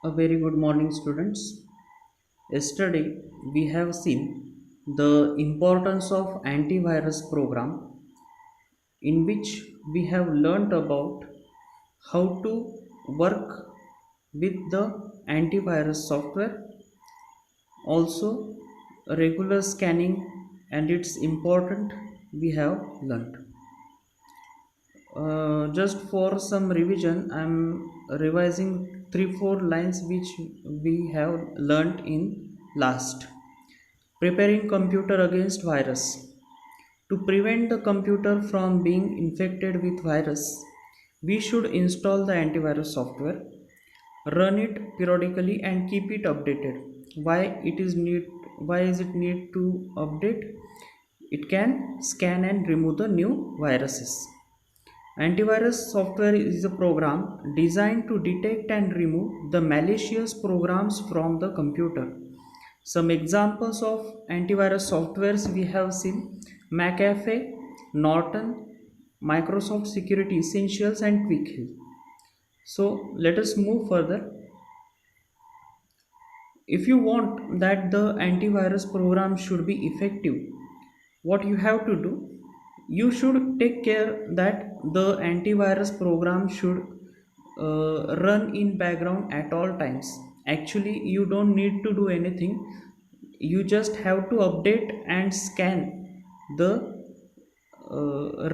A very good morning, students. Yesterday, we have seen the importance of antivirus program, in which we have learnt about how to work with the antivirus software, also regular scanning and its important we have learnt. Just for some revision, I'm revising 3-4 lines which we have learnt in last. Preparing computer against virus. To prevent the computer from being infected with virus, we should install the antivirus software, run it periodically and keep it updated. Why is it need to update? It can scan and remove the new viruses. Antivirus software is a program designed to detect and remove the malicious programs from the computer. Some examples of antivirus softwares we have seen: McAfee, Norton, Microsoft Security Essentials and Quick Heal. So let us move further. If you want that the antivirus program should be effective, what you have to do, you should take care that the antivirus program should run in background at all times. Actually, you don't need to do anything. You just have to update and scan the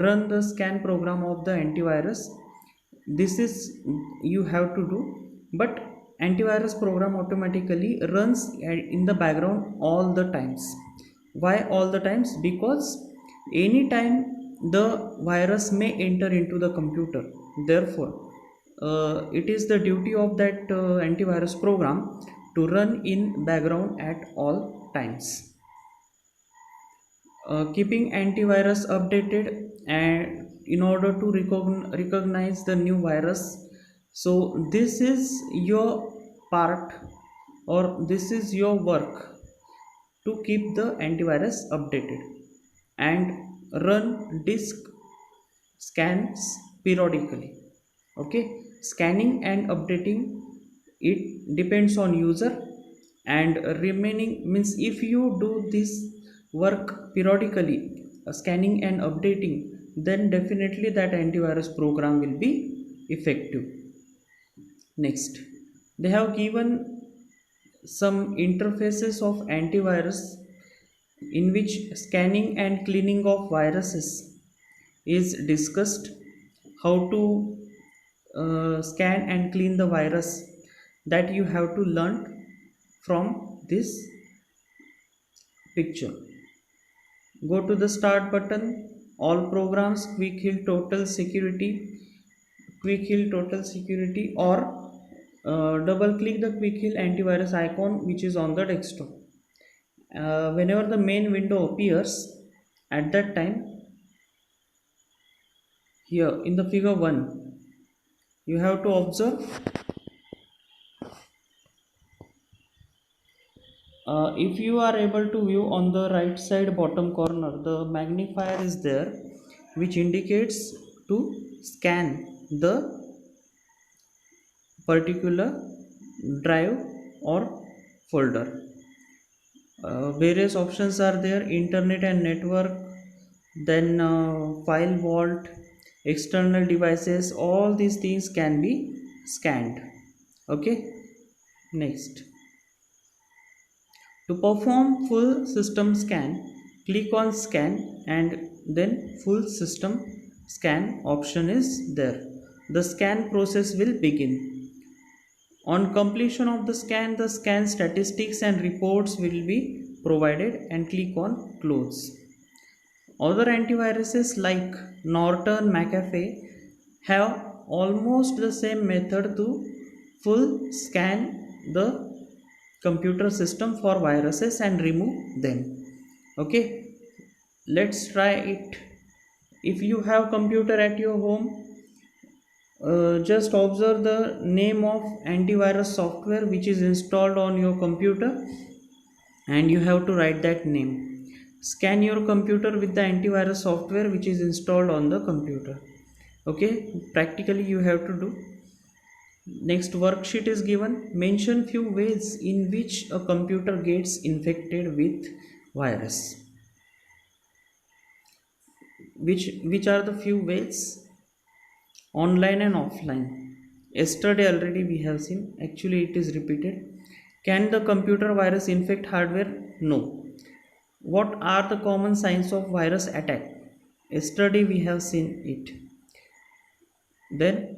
run the scan program of the antivirus. This is you have to do, but antivirus program automatically runs in the background all the times. Why all the times? Because anytime the virus may enter into the computer. Therefore, it is the duty of that antivirus program to run in background at all times. Keeping antivirus updated and in order to recognize the new virus. So this is your part, or this is your work, to keep the antivirus updated and run disk scans periodically. Okay, scanning and updating, it depends on user, and remaining means if you do this work periodically, scanning and updating, then definitely that antivirus program will be effective. Next, they have given some interfaces of antivirus, in which scanning and cleaning of viruses is discussed. How to scan and clean the virus, that you have to learn from this picture. Go to the start button, all programs, quick heal total security, or double click the quick heal antivirus icon which is on the desktop. Whenever the main window appears, at that time, here in the figure 1, you have to observe, if you are able to view on the right side bottom corner, the magnifier is there, which indicates to scan the particular drive or folder. Various options are there: internet and network, then file vault, external devices. All these things can be scanned. Okay, next, to perform full system scan, click on scan and then full system scan option is there. The scan process will begin. On completion of the scan statistics and reports will be provided, and click on close. Other antiviruses like Norton, McAfee have almost the same method to full scan the computer system for viruses and remove them. Okay, let's try it. If you have computer at your home, just observe the name of antivirus software which is installed on your computer, and you have to write that name. Scan your computer with the antivirus software which is installed on the computer. Okay, practically you have to do. Next worksheet is given. Mention few ways in which a computer gets infected with virus. Which are the few ways? Online and offline. Yesterday already we have seen. Actually it is repeated. Can the computer virus infect hardware? No. What are the common signs of virus attack? Yesterday we have seen it. Then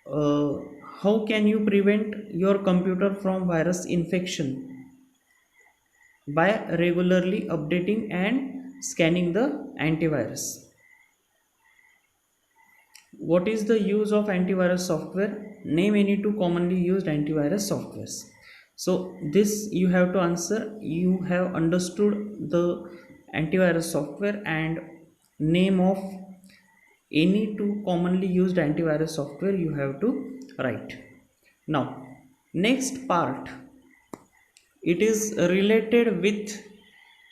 how can you prevent your computer from virus infection? By regularly updating and scanning the antivirus. What is the use of antivirus software? Name any two commonly used antivirus softwares. So this you have to answer. You have understood the antivirus software and name of any two commonly used antivirus software you have to write. Now next part, it is related with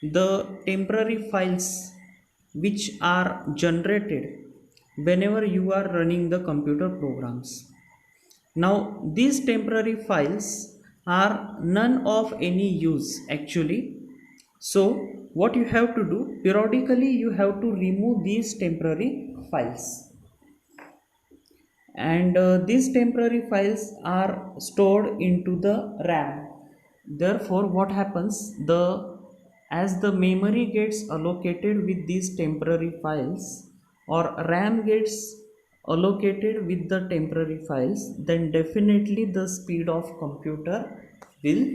the temporary files which are generated whenever you are running the computer programs. Now these temporary files are none of any use actually. So what you have to do, periodically you have to remove these temporary files, and these temporary files are stored into the RAM. Therefore what happens, the as the memory gets allocated with these temporary files, or RAM gets allocated with the temporary files, then definitely the speed of computer will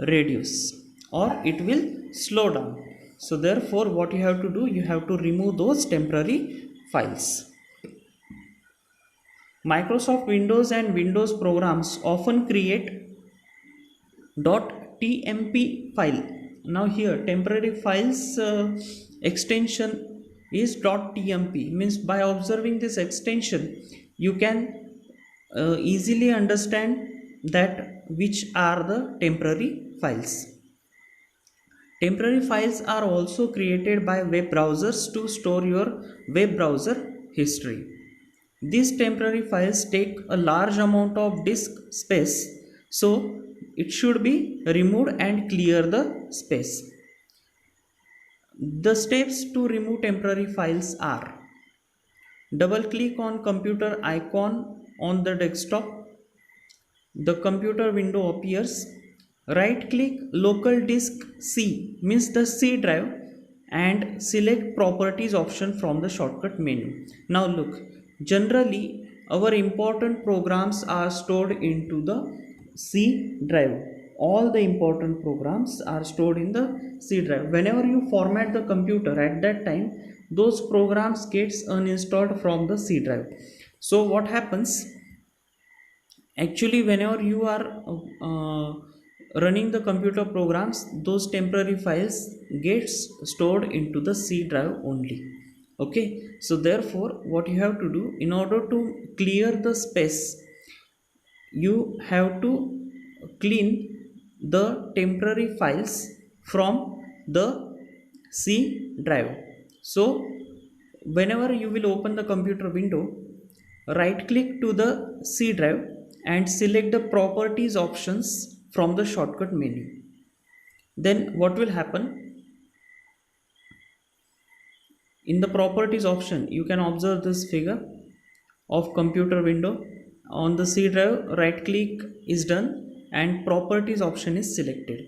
reduce or it will slow down. So therefore what you have to do, you have to remove those temporary files. Microsoft Windows and Windows programs often create .tmp file. Now here temporary files extension is .tmp, means by observing this extension you can easily understand that which are the temporary files. Temporary files are also created by web browsers to store your web browser history. These temporary files take a large amount of disk space, so it should be removed and clear the space. The steps to remove temporary files are: double click on computer icon on the desktop. The computer window appears. Right click local disk C, means the C drive, and select properties option from the shortcut menu. Now look, generally our important programs are stored into the C drive. All the important programs are stored in the C drive. Whenever you format the computer, at that time those programs gets uninstalled from the C drive. So what happens, actually whenever you are running the computer programs, those temporary files gets stored into the C drive only. Okay, so therefore what you have to do, in order to clear the space, you have to clean the temporary files from the C drive. So whenever you will open the computer window, right click to the C drive and select the properties options from the shortcut menu. Then what will happen, in the properties option you can observe this figure of computer window. On the C drive, right click is done and properties option is selected.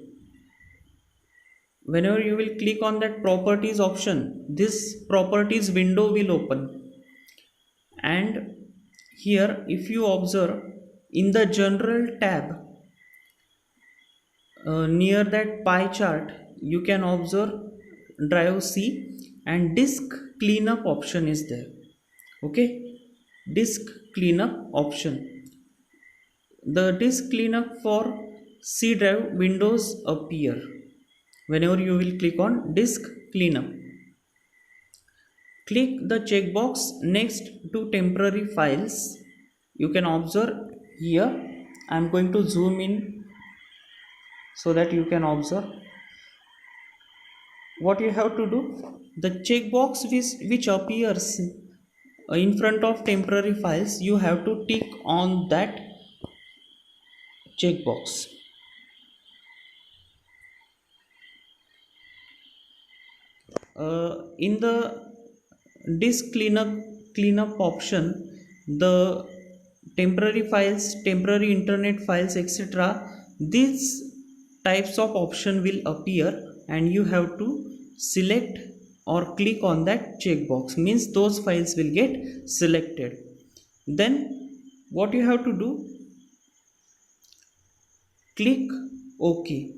Whenever you will click on that properties option, this properties window will open, and here if you observe, in the general tab near that pie chart, you can observe drive C and disk cleanup option is there. Okay, disk cleanup option, the disk cleanup for C drive windows appear whenever you will click on disk cleanup. Click the checkbox next to temporary files. You can observe here, I am going to zoom in so that you can observe what you have to do. The checkbox which appears in front of temporary files, you have to tick on that checkbox. In the disk cleanup option, the temporary internet files, etc., these types of option will appear, and you have to select or click on that checkbox, means those files will get selected. Then what you have to do, click OK,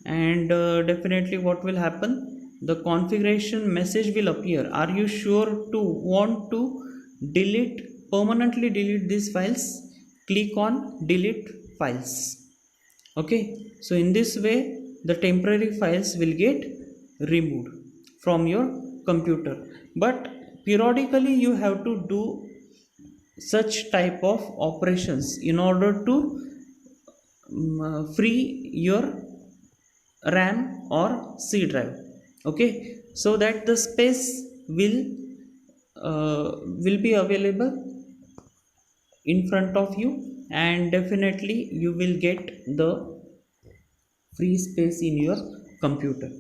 and definitely what will happen, the configuration message will appear. Are you sure to want to permanently delete these files? Click on delete files. Okay, so in this way the temporary files will get removed from your computer. But periodically you have to do such type of operations in order to free your RAM or C drive. Okay, so that the space will be available in front of you, and definitely you will get the free space in your computer.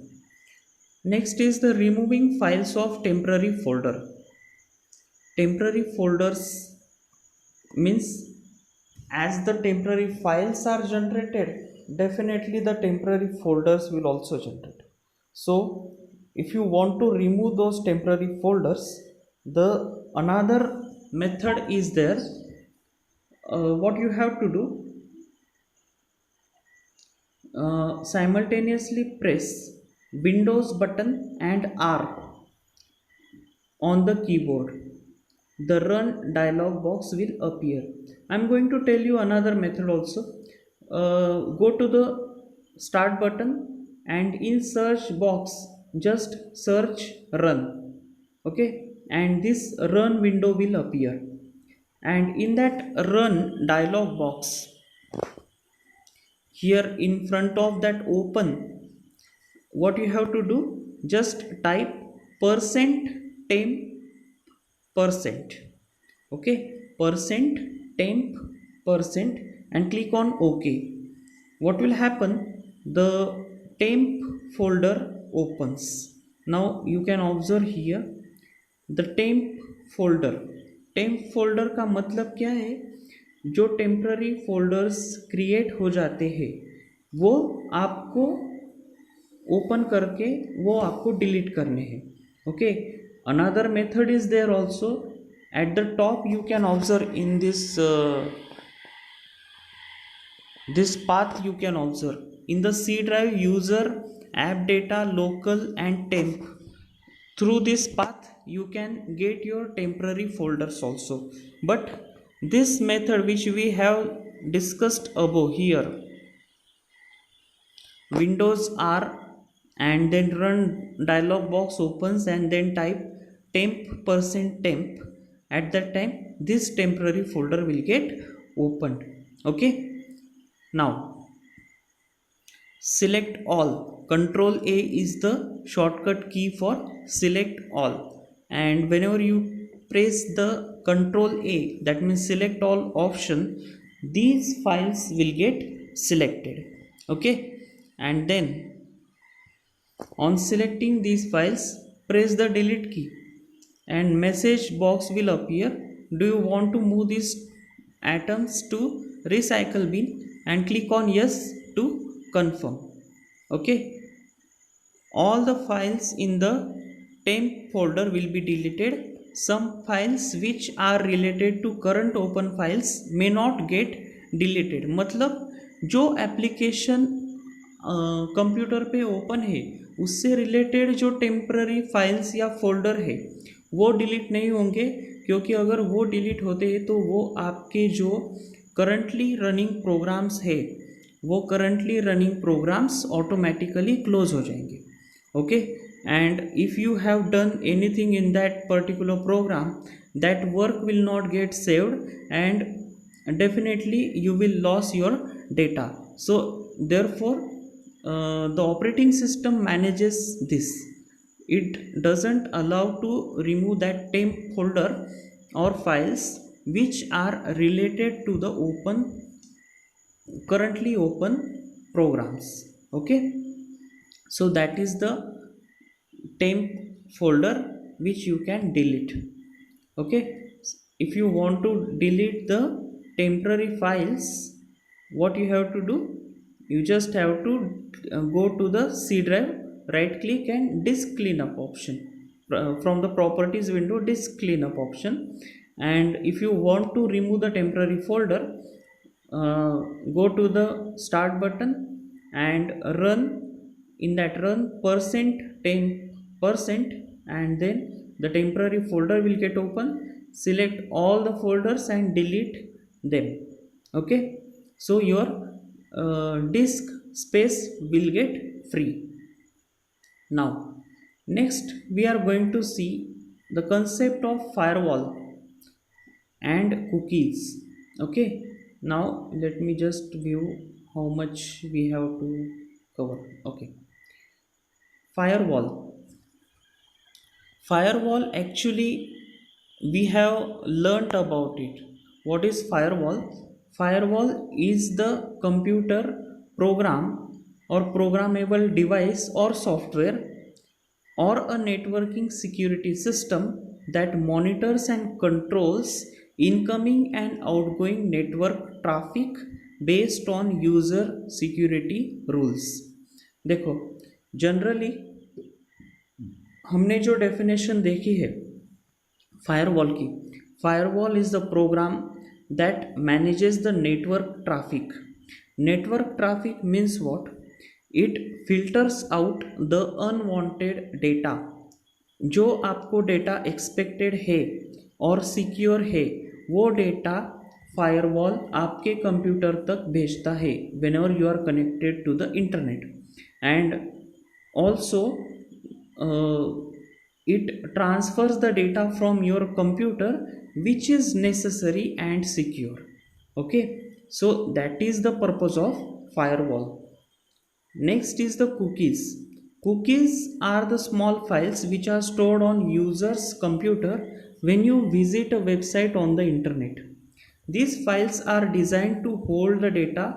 Next is the removing files of temporary folder. Temporary folders means, as the temporary files are generated, definitely the temporary folders will also generate. So if you want to remove those temporary folders, the another method is there. What you have to do, simultaneously press Windows button and R on the keyboard. The run dialog box will appear. I'm going to tell you another method also. Go to the start button and in search box just search run. Okay, and this run window will appear, and in that run dialog box, here in front of that open, what you have to do, just type %temp %. Okay, %temp% and click on OK. What will happen, the temp folder opens. Now you can observe here the temp folder का मतलब क्या है, जो temporary folders create हो जाते हैं वो आपको ओपन करके वो आपको डिलीट करने हैं. Okay, another method is there also. At the top you can observe in this path, you can observe in the C drive, user, app data, local and temp. Through this path you can get your temporary folders also. But this method which we have discussed above here, Windows R and then run dialog box opens and then type temp%temp, at that time this temporary folder will get opened. Okay, now select all. Control A is the shortcut key for select all, and whenever you press the Control A, that means select all option, these files will get selected. Okay, and then on selecting these files, press the delete key and message box will appear. Do you want to move these items to recycle bin? And click on yes to confirm. Okay, all the files in the temp folder will be deleted. Some files which are related to current open files may not get deleted. मतलब जो application computer पे open है उससे related जो temporary files या folder है वो delete नहीं होंगे, क्योंकि अगर वो डिलीट होते हैं तो वो आपके जो करंटली रनिंग प्रोग्राम्स है वो currently running programs automatically close हो जाएंगे. Okay, and if you have done anything in that particular program, that work will not get saved and definitely you will lose your data. So therefore the operating system manages this. It doesn't allow to remove that temp folder or files which are related to the open currently open programs. Okay, so that is the temp folder which you can delete. Okay, if you want to delete the temporary files, what you have to do, you just have to go to the C drive, right click and disk cleanup option. From the properties window, disk cleanup option. And if you want to remove the temporary folder, go to the start button and run. In that run %10%, and then the temporary folder will get open. Select all the folders and delete them. Okay, so your disk space will get free. Now next we are going to see the concept of firewall and cookies. Okay, now let me just view how much we have to cover. Okay, firewall. Firewall, actually we have learnt about it. What is firewall? Firewall is the computer program or programmable device or software or a networking security system that monitors and controls incoming and outgoing network traffic based on user security rules. देखो, generally हमने जो definition देखी है firewall की, firewall is the program that manages the network traffic. Network traffic means what? It filters out the unwanted data. जो आपको data expected है और सिक्योर है, वो डेटा फायरवॉल आपके कंप्यूटर तक भेजता है whenever you are connected to the internet. And also it transfers the data from your computer which is necessary and secure. Okay, so that is the purpose of firewall. Next is the cookies. Cookies are the small files which are stored on user's computer when you visit a website on the internet. These files are designed to hold the data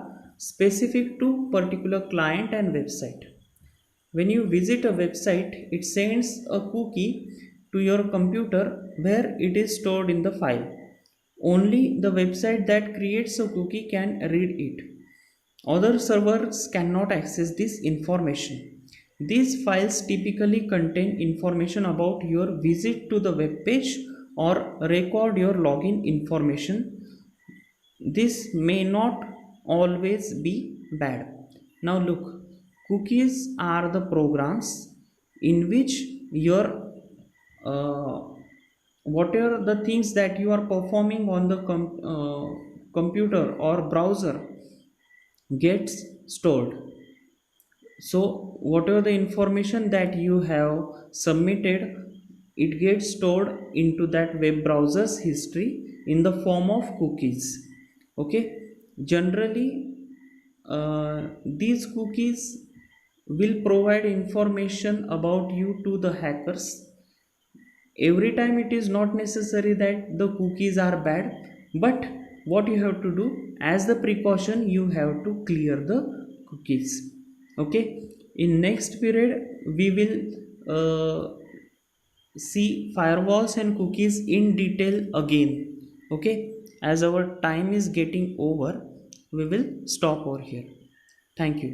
specific to particular client and website. When you visit a website, it sends a cookie to your computer where it is stored in the file. Only the website that creates a cookie can read it. Other servers cannot access this information. These files typically contain information about your visit to the web page or record your login information. This may not always be bad. Now look, cookies are the programs in which your whatever the things that you are performing on the computer or browser gets stored. So whatever the information that you have submitted, it gets stored into that web browser's history in the form of cookies. Okay, generally these cookies will provide information about you to the hackers. Every time it is not necessary that the cookies are bad, but what you have to do, as the precaution, you have to clear the cookies. Okay, in next period we will see firewalls and cookies in detail again. Okay, as our time is getting over, we will stop over here. Thank you.